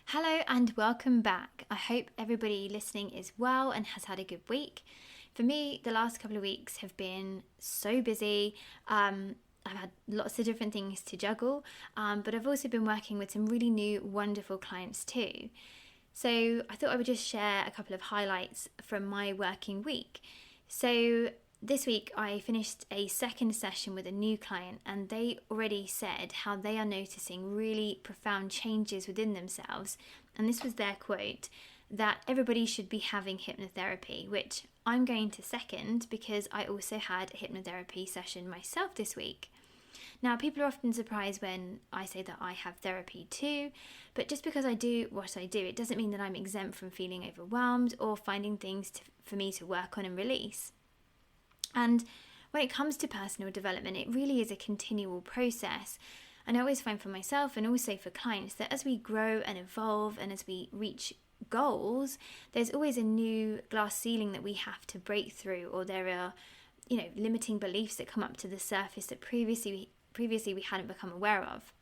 Hello and welcome back. I hope everybody listening is well and has had a good week. For me, the last couple of weeks have been so busy. I've had lots of different things to juggle, but I've also been working with some really new, wonderful clients too. So I thought I would just share a couple of highlights from my working week. So this week I finished a second session with a new client, and they already said how they are noticing really profound changes within themselves. And this was their quote, that everybody should be having hypnotherapy, which I'm going to second because I also had a hypnotherapy session myself this week. Now, people are often surprised when I say that I have therapy too, but just because I do what I do, it doesn't mean that I'm exempt from feeling overwhelmed or finding things for me to work on and release. And when it comes to personal development, it really is a continual process. And I always find for myself and also for clients that as we grow and evolve and as we reach goals, there's always a new glass ceiling that we have to break through, or there are, limiting beliefs that come up to the surface that previously we hadn't become aware of.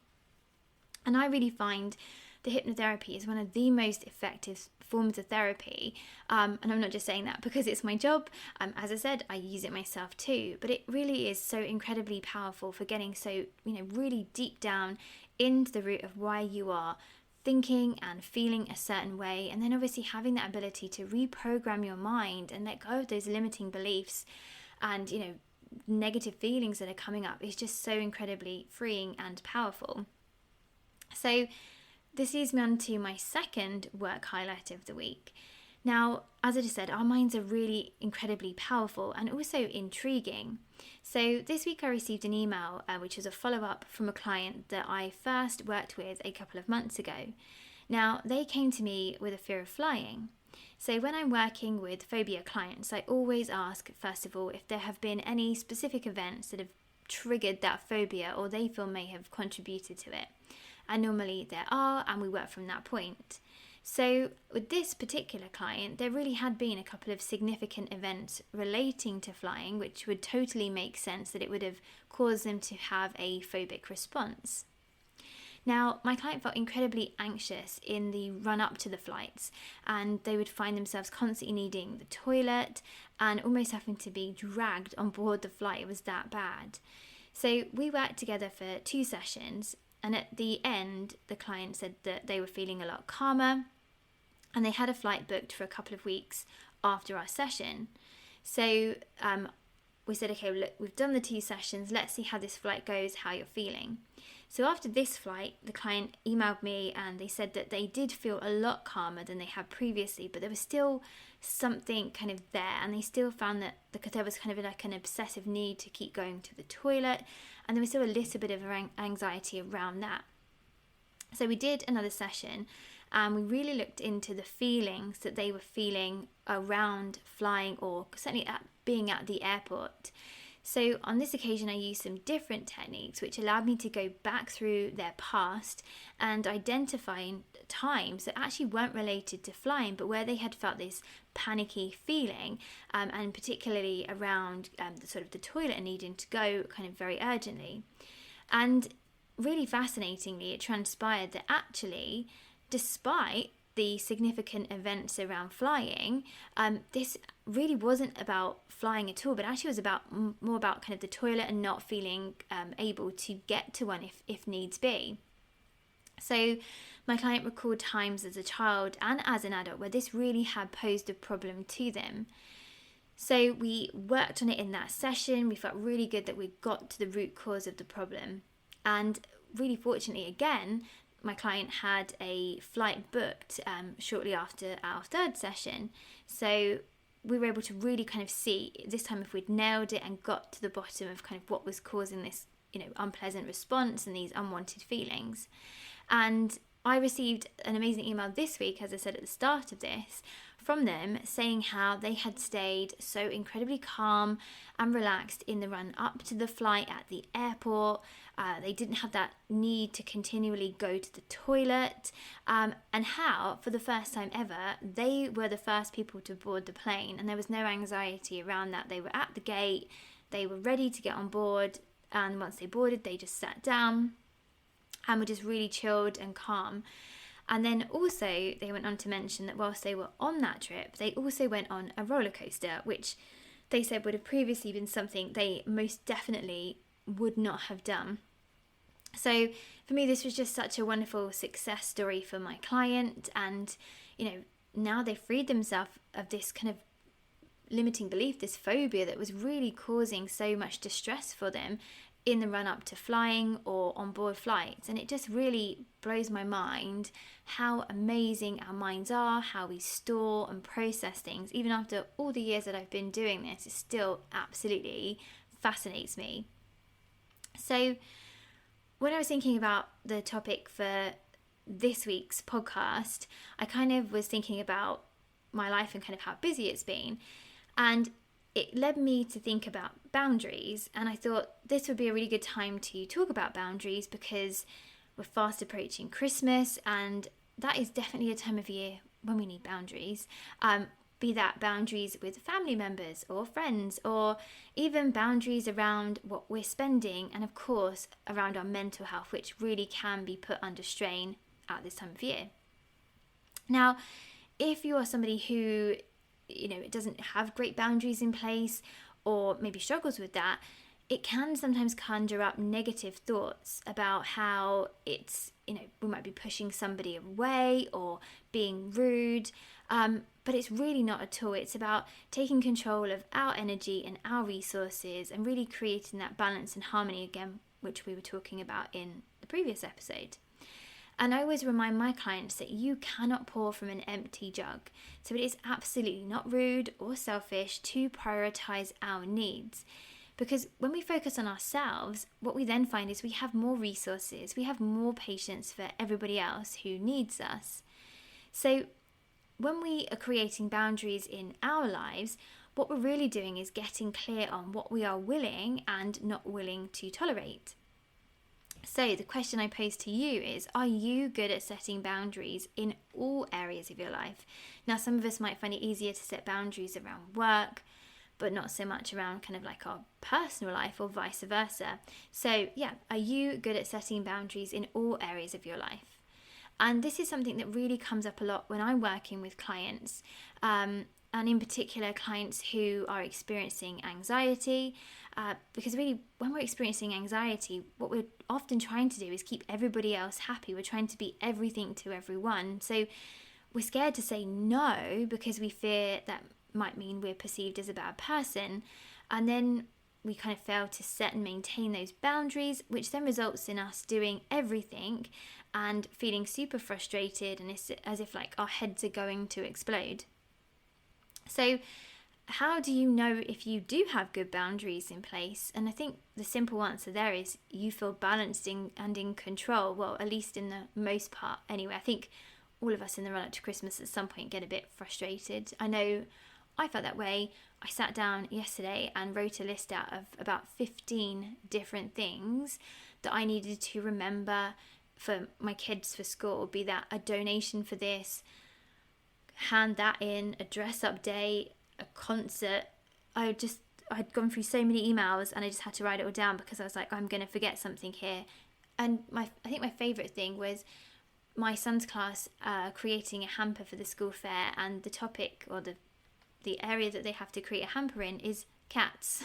And I really find the hypnotherapy is one of the most effective forms of therapy. And I'm not just saying that because it's my job. As I said, I use it myself too. But it really is so incredibly powerful for getting so, really deep down into the root of why you are thinking and feeling a certain way. And then obviously having that ability to reprogram your mind and let go of those limiting beliefs and, negative feelings that are coming up is just so incredibly freeing and powerful. So this leads me on to my second work highlight of the week. Now, as I just said, our minds are really incredibly powerful and also intriguing. So this week I received an email, which was a follow-up from a client that I first worked with a couple of months ago. Now, they came to me with a fear of flying. So when I'm working with phobia clients, I always ask, first of all, if there have been any specific events that have triggered that phobia or they feel may have contributed to it. And normally there are, and we work from that point. So with this particular client, there really had been a couple of significant events relating to flying, which would totally make sense that it would have caused them to have a phobic response. Now, my client felt incredibly anxious in the run-up to the flights, and they would find themselves constantly needing the toilet and almost having to be dragged on board the flight. It was that bad. So we worked together for 2 sessions, and at the end, the client said that they were feeling a lot calmer, and they had a flight booked for a couple of weeks after our session. So we said, okay, look, we've done the 2 sessions. Let's see how this flight goes, how you're feeling. So after this flight, the client emailed me and they said that they did feel a lot calmer than they had previously, but there was still something kind of there, and they still found that there was kind of like an obsessive need to keep going to the toilet, and there was still a little bit of anxiety around that. So we did another session and we really looked into the feelings that they were feeling around flying, or certainly being at the airport. So on this occasion, I used some different techniques which allowed me to go back through their past and identify times that actually weren't related to flying, but where they had felt this panicky feeling, and particularly around the toilet and needing to go kind of very urgently. And really fascinatingly, it transpired that actually, despite the significant events around flying, this really wasn't about flying at all, but actually was more about kind of the toilet and not feeling able to get to one if needs be. So my client recalled times as a child and as an adult where this really had posed a problem to them. So we worked on it in that session. We felt really good that we got to the root cause of the problem. And really fortunately, again, my client had a flight booked shortly after our 3rd session. So we were able to really kind of see this time if we'd nailed it and got to the bottom of kind of what was causing this, unpleasant response and these unwanted feelings. And I received an amazing email this week, as I said at the start of this, from them saying how they had stayed so incredibly calm and relaxed in the run up to the flight at the airport. They didn't have that need to continually go to the toilet, and how for the first time ever they were the first people to board the plane, and there was no anxiety around that. They were at the gate, they were ready to get on board, and once they boarded they just sat down and were just really chilled and calm. And then also they went on to mention that whilst they were on that trip, they also went on a roller coaster, which they said would have previously been something they most definitely would not have done. So for me, this was just such a wonderful success story for my client. And, now they've freed themselves of this kind of limiting belief, this phobia that was really causing so much distress for them in the run up to flying or on board flights. And it just really blows my mind how amazing our minds are, how we store and process things. Even after all the years that I've been doing this, it still absolutely fascinates me. So when I was thinking about the topic for this week's podcast, I kind of was thinking about my life and kind of how busy it's been. And it led me to think about boundaries. And I thought this would be a really good time to talk about boundaries because we're fast approaching Christmas, and that is definitely a time of year when we need boundaries. Be that boundaries with family members or friends, or even boundaries around what we're spending, and of course around our mental health, which really can be put under strain at this time of year. Now, if you are somebody who doesn't have great boundaries in place, or maybe struggles with that, it can sometimes conjure up negative thoughts about how it's, we might be pushing somebody away or being rude. But it's really not at all. It's about taking control of our energy and our resources and really creating that balance and harmony again, which we were talking about in the previous episode. And I always remind my clients that you cannot pour from an empty jug. So it is absolutely not rude or selfish to prioritize our needs. Because when we focus on ourselves, what we then find is we have more resources, we have more patience for everybody else who needs us. So when we are creating boundaries in our lives, what we're really doing is getting clear on what we are willing and not willing to tolerate. So the question I pose to you is, are you good at setting boundaries in all areas of your life? Now, some of us might find it easier to set boundaries around work, but not so much around kind of like our personal life or vice versa. So yeah, are you good at setting boundaries in all areas of your life? And this is something that really comes up a lot when I'm working with clients, and in particular clients who are experiencing anxiety, because really when we're experiencing anxiety, what we're often trying to do is keep everybody else happy. We're trying to be everything to everyone. So we're scared to say no because we fear that might mean we're perceived as a bad person. And then we kind of fail to set and maintain those boundaries, which then results in us doing everything and feeling super frustrated, and it's as if like our heads are going to explode. So how do you know if you do have good boundaries in place? And I think the simple answer there is you feel balanced and in control. Well, at least in the most part anyway. I think all of us in the run up to Christmas at some point get a bit frustrated. I know I felt that way. I sat down yesterday and wrote a list out of about 15 different things that I needed to remember for my kids for school, be that a donation for this, hand that in, a dress up day, a concert. I'd gone through so many emails and I just had to write it all down because I was like, I'm going to forget something here. And I think my favourite thing was my son's class creating a hamper for the school fair, and the topic or the area that they have to create a hamper in is cats.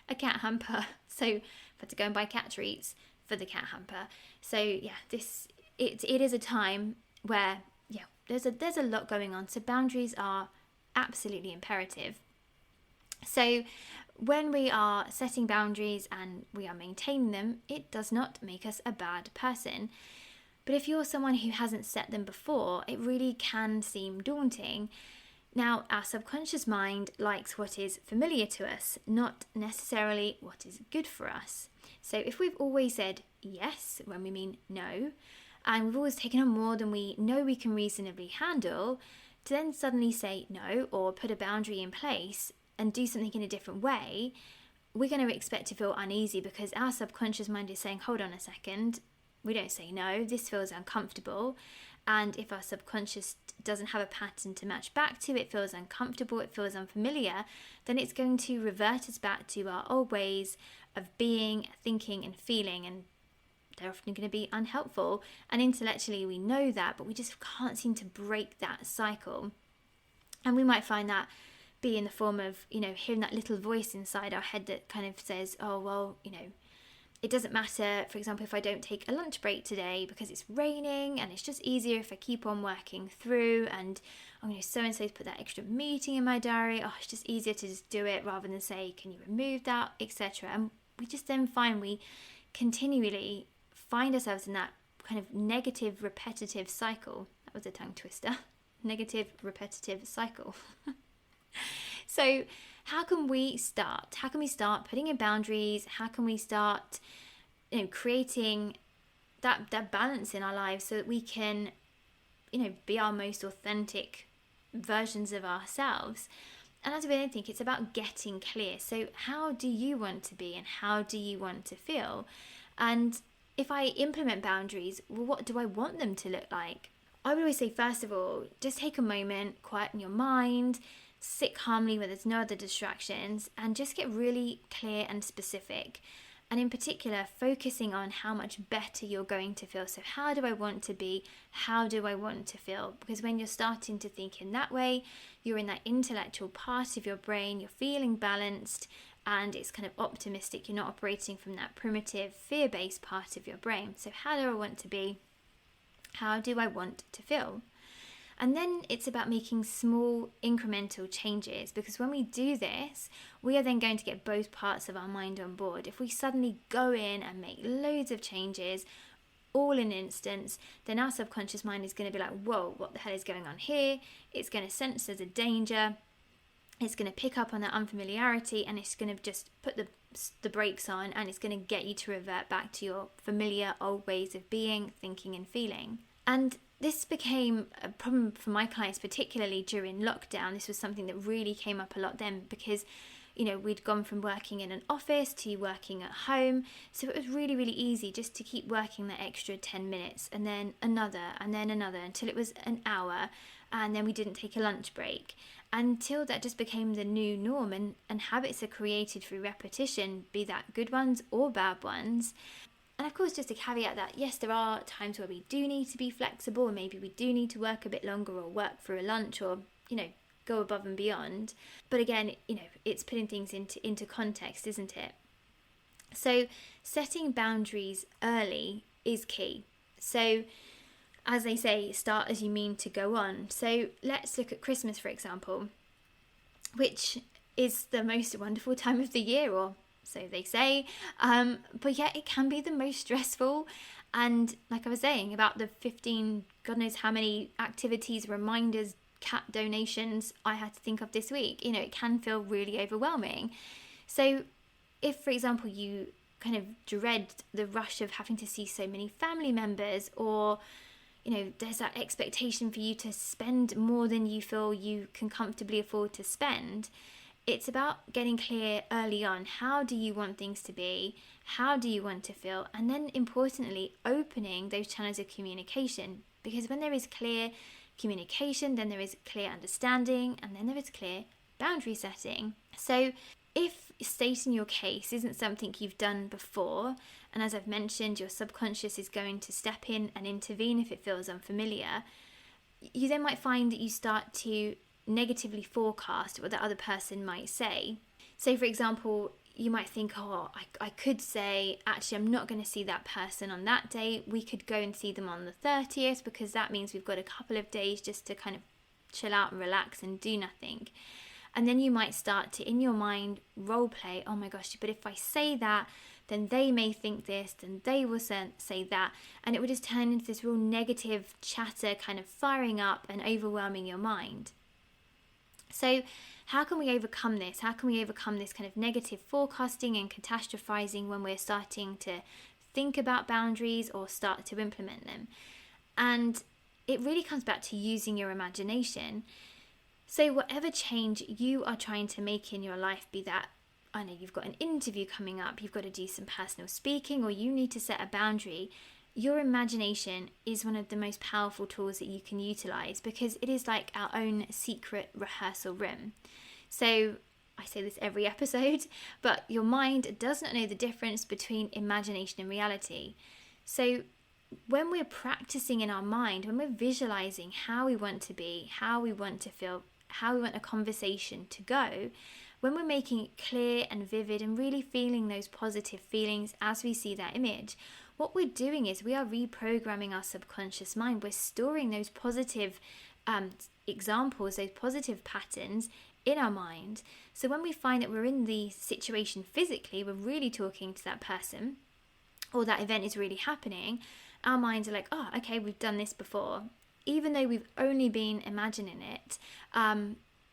A cat hamper. So I had to go and buy cat treats for the cat hamper. So yeah, it is a time where there's a lot going on. So boundaries are absolutely imperative. So when we are setting boundaries and we are maintaining them, it does not make us a bad person. But if you're someone who hasn't set them before, it really can seem daunting. Now, our subconscious mind likes what is familiar to us, not necessarily what is good for us. So if we've always said yes when we mean no, and we've always taken on more than we know we can reasonably handle, to then suddenly say no or put a boundary in place and do something in a different way, we're going to expect to feel uneasy because our subconscious mind is saying, hold on a second, we don't say no, this feels uncomfortable. And if our subconscious doesn't have a pattern to match back to, it feels uncomfortable, it feels unfamiliar, then it's going to revert us back to our old ways of being, thinking and feeling. And they're often going to be unhelpful. And intellectually we know that, but we just can't seem to break that cycle. And we might find that be in the form of, hearing that little voice inside our head that kind of says, oh, well, it doesn't matter, for example, if I don't take a lunch break today because it's raining, and it's just easier if I keep on working through, and so-and-so's put that extra meeting in my diary. Oh, it's just easier to just do it rather than say, can you remove that, etc. And we just then find we continually find ourselves in that kind of negative, repetitive cycle. That was a tongue twister. Negative, repetitive cycle. So how can we start? How can we start putting in boundaries? How can we start, creating that balance in our lives so that we can, be our most authentic versions of ourselves? And as with anything, it's about getting clear. So how do you want to be and how do you want to feel? And if I implement boundaries, well, what do I want them to look like? I would always say, first of all, just take a moment, quieten your mind, sit calmly where there's no other distractions, and just get really clear and specific. And in particular, focusing on how much better you're going to feel. So how do I want to be? How do I want to feel? Because when you're starting to think in that way, you're in that intellectual part of your brain, you're feeling balanced, and it's kind of optimistic. You're not operating from that primitive, fear-based part of your brain. So how do I want to be? How do I want to feel? And then it's about making small incremental changes, because when we do this, we are then going to get both parts of our mind on board. If we suddenly go in and make loads of changes all in an instance, then our subconscious mind is going to be like, whoa, what the hell is going on here? It's going to sense there's a danger. It's going to pick up on that unfamiliarity, and it's going to just put the brakes on, and it's going to get you to revert back to your familiar old ways of being, thinking and feeling. And this became a problem for my clients, particularly during lockdown. This was something that really came up a lot then, because we'd gone from working in an office to working at home. So it was really, really easy just to keep working that extra 10 minutes and then another until it was an hour. And then we didn't take a lunch break until that just became the new norm. And habits are created through repetition, be that good ones or bad ones. And of course, just to caveat that, yes, there are times where we do need to be flexible, and maybe we do need to work a bit longer or work for a lunch or, go above and beyond. But again, it's putting things into context, isn't it? So setting boundaries early is key. So as they say, start as you mean to go on. So let's look at Christmas, for example, which is the most wonderful time of the year, or so they say, but yet it can be the most stressful. And like I was saying about the 15, God knows how many activities, reminders, cat donations I had to think of this week, it can feel really overwhelming. So if, for example, you kind of dread the rush of having to see so many family members, or there's that expectation for you to spend more than you feel you can comfortably afford to spend, it's about getting clear early on. How do you want things to be? How do you want to feel? And then importantly, opening those channels of communication. Because when there is clear communication, then there is clear understanding, and then there is clear boundary setting. So if stating your case isn't something you've done before, and as I've mentioned, your subconscious is going to step in and intervene if it feels unfamiliar, you then might find that you start to negatively forecast what the other person might say. So for example, you might think, I could say, actually, I'm not going to see that person on that day. We could go and see them on the 30th, because that means we've got a couple of days just to kind of chill out and relax and do nothing. And then you might start to, in your mind, role play, oh my gosh, but if I say that, then they may think this, then they will say that. And it would just turn into this real negative chatter, kind of firing up and overwhelming your mind. So how can we overcome this? How can we overcome this kind of negative forecasting and catastrophizing when we're starting to think about boundaries or start to implement them? And it really comes back to using your imagination. So whatever change you are trying to make in your life, be that, I know you've got an interview coming up, you've got to do some personal speaking, or you need to set a boundary, your imagination is one of the most powerful tools that you can utilize, because it is like our own secret rehearsal room. So I say this every episode, but your mind does not know the difference between imagination and reality. So when we're practicing in our mind, when we're visualizing how we want to be, how we want to feel, how we want a conversation to go, when we're making it clear and vivid and really feeling those positive feelings as we see that image, what we're doing is we are reprogramming our subconscious mind. We're storing those positive examples, those positive patterns in our mind. So when we find that we're in the situation physically, we're really talking to that person, or that event is really happening, our minds are like, oh, okay, we've done this before. Even though we've only been imagining it,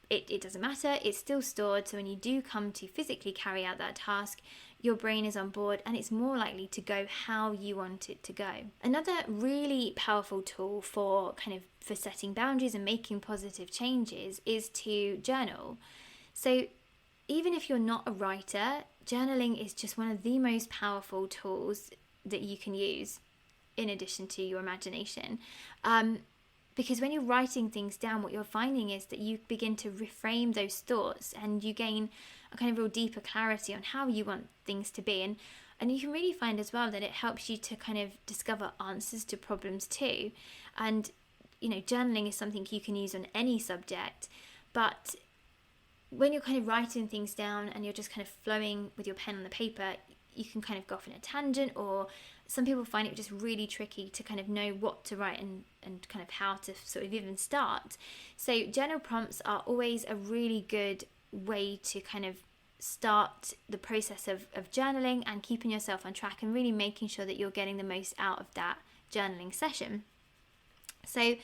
it doesn't matter, it's still stored. So when you do come to physically carry out that task, your brain is on board and it's more likely to go how you want it to go. Another really powerful tool for setting boundaries and making positive changes is to journal. So even if you're not a writer, journaling is just one of the most powerful tools that you can use in addition to your imagination. Because when you're writing things down, what you're finding is that you begin to reframe those thoughts and you gain a kind of real deeper clarity on how you want things to be. And you can really find as well that it helps you to kind of discover answers to problems too. And, journaling is something you can use on any subject, but when you're kind of writing things down and you're just kind of flowing with your pen on the paper, you can kind of go off in a tangent, or some people find it just really tricky to kind of know what to write and kind of how to sort of even start. So journal prompts are always a really good way to kind of start the process of journaling and keeping yourself on track and really making sure that you're getting the most out of that journaling session. So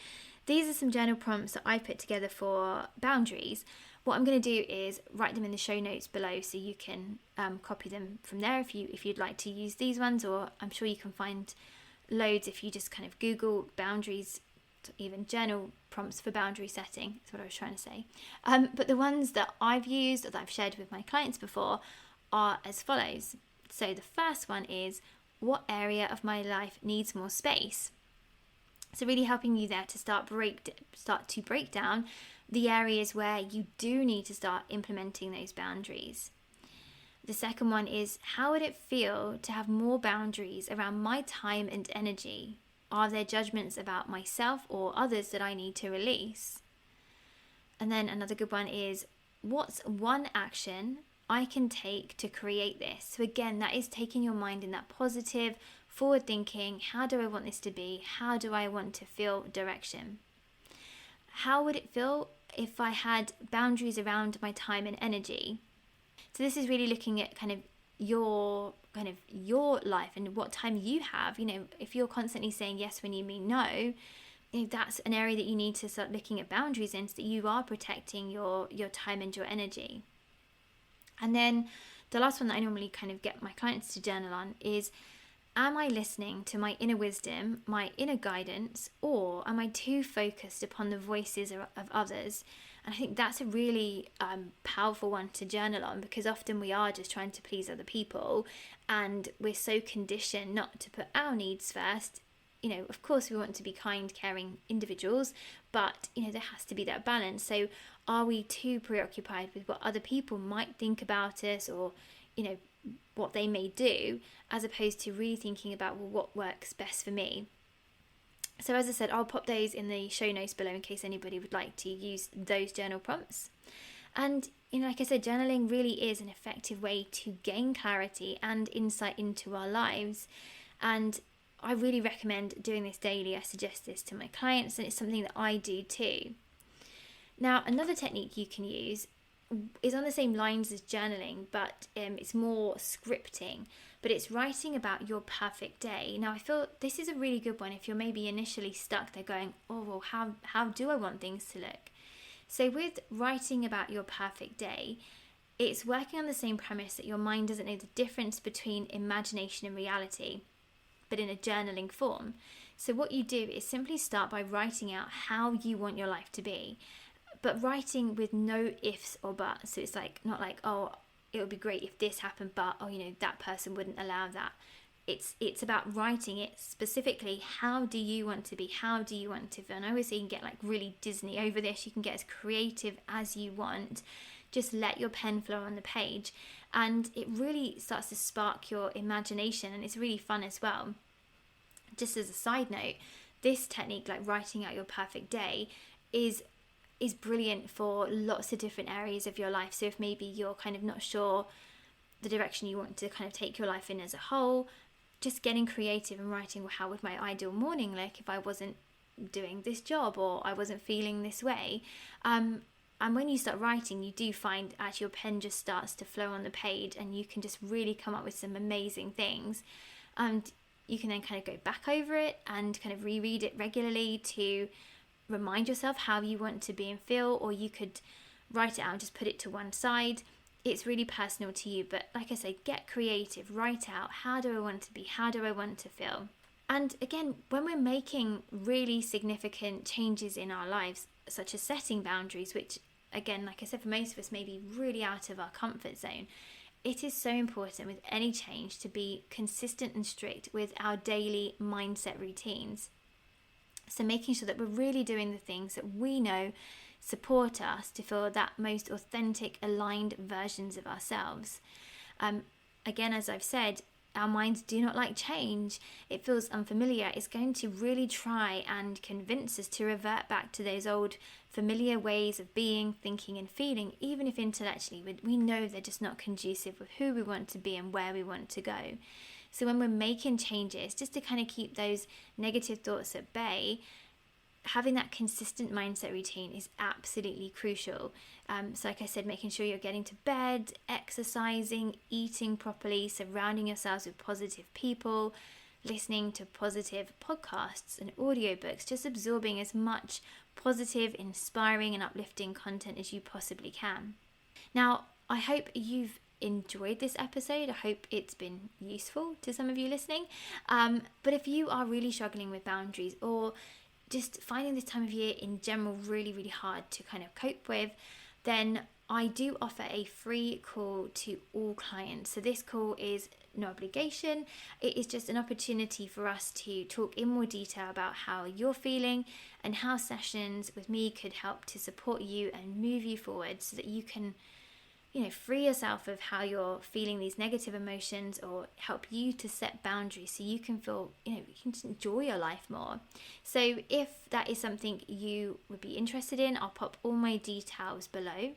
these are some journal prompts that I put together for boundaries. What I'm going to do is write them in the show notes below so you can copy them from there if you'd like to use these ones, or I'm sure you can find loads if you just kind of Google boundaries, even journal prompts for boundary setting. That's what I was trying to say. But the ones that I've used or that I've shared with my clients before are as follows. So the first one is, what area of my life needs more space? So really helping you there to start to break down the areas where you do need to start implementing those boundaries. The second one is, how would it feel to have more boundaries around my time and energy? Are there judgments about myself or others that I need to release? And then another good one is, what's one action I can take to create this? So again, that is taking your mind in that positive, forward thinking, how do I want this to be? How do I want to feel direction? How would it feel if I had boundaries around my time and energy? So this is really looking at your life and what time you have. If you're constantly saying yes when you mean no, that's an area that you need to start looking at boundaries in, so that you are protecting your time and your energy. And then the last one that I normally kind of get my clients to journal on is, am I listening to my inner wisdom, my inner guidance, or am I too focused upon the voices of others? And I think that's a really powerful one to journal on, because often we are just trying to please other people and we're so conditioned not to put our needs first. Of course we want to be kind, caring individuals, but there has to be that balance. So are we too preoccupied with what other people might think about us, or what they may do, as opposed to really thinking about, well, what works best for me? So as I said, I'll pop those in the show notes below in case anybody would like to use those journal prompts. And like I said, journaling really is an effective way to gain clarity and insight into our lives. And I really recommend doing this daily. I suggest this to my clients, and it's something that I do too. Now, another technique you can use is on the same lines as journaling, but it's more scripting, but it's writing about your perfect day. Now, I feel this is a really good one if you're maybe initially stuck there going, oh, well, how do I want things to look? So with writing about your perfect day, it's working on the same premise that your mind doesn't know the difference between imagination and reality, but in a journaling form. So what you do is simply start by writing out how you want your life to be, but writing with no ifs or buts. So it's not like, oh, it would be great if this happened, but that person wouldn't allow that. It's about writing it specifically. How do you want to be? How do you want to feel? And I always say you can get really Disney over this. You can get as creative as you want. Just let your pen flow on the page, and it really starts to spark your imagination, and it's really fun as well. Just as a side note, this technique, like writing out your perfect day, is brilliant for lots of different areas of your life. So if maybe you're kind of not sure the direction you want to kind of take your life in as a whole, just getting creative and writing, well, how would my ideal morning look if I wasn't doing this job or I wasn't feeling this way? And when you start writing, you do find actually your pen just starts to flow on the page, and you can just really come up with some amazing things. And you can then kind of go back over it and kind of reread it regularly to remind yourself how you want to be and feel, or you could write it out and just put it to one side. It's really personal to you, but like I say, get creative, write out, how do I want to be, how do I want to feel? And again, when we're making really significant changes in our lives, such as setting boundaries, which again, like I said, for most of us may be really out of our comfort zone, it is so important with any change to be consistent and strict with our daily mindset routines. So making sure that we're really doing the things that we know support us to feel that most authentic, aligned versions of ourselves. Again, as I've said, our minds do not like change. It feels unfamiliar. It's going to really try and convince us to revert back to those old familiar ways of being, thinking and feeling, even if intellectually we know they're just not conducive with who we want to be and where we want to go. So when we're making changes, just to kind of keep those negative thoughts at bay, having that consistent mindset routine is absolutely crucial. So like I said, making sure you're getting to bed, exercising, eating properly, surrounding yourselves with positive people, listening to positive podcasts and audiobooks, just absorbing as much positive, inspiring and uplifting content as you possibly can. Now, I hope you've enjoyed this episode. I hope it's been useful to some of you listening. But if you are really struggling with boundaries, or just finding this time of year in general really, really hard to kind of cope with, then I do offer a free call to all clients. So this call is no obligation. It is just an opportunity for us to talk in more detail about how you're feeling and how sessions with me could help to support you and move you forward so that you can free yourself of how you're feeling these negative emotions, or help you to set boundaries so you can feel, you can just enjoy your life more. So if that is something you would be interested in, I'll pop all my details below.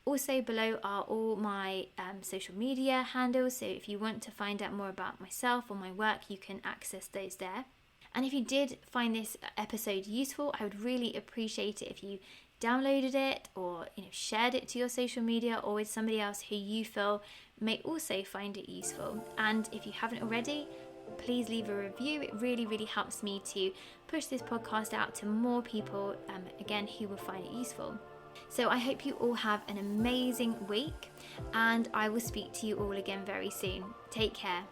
Also below are all my social media handles. So if you want to find out more about myself or my work, you can access those there. And if you did find this episode useful, I would really appreciate it if you downloaded it or shared it to your social media or with somebody else who you feel may also find it useful. And if you haven't already, please leave a review. It really, really helps me to push this podcast out to more people, again, who will find it useful. So I hope you all have an amazing week, and I will speak to you all again very soon. Take care.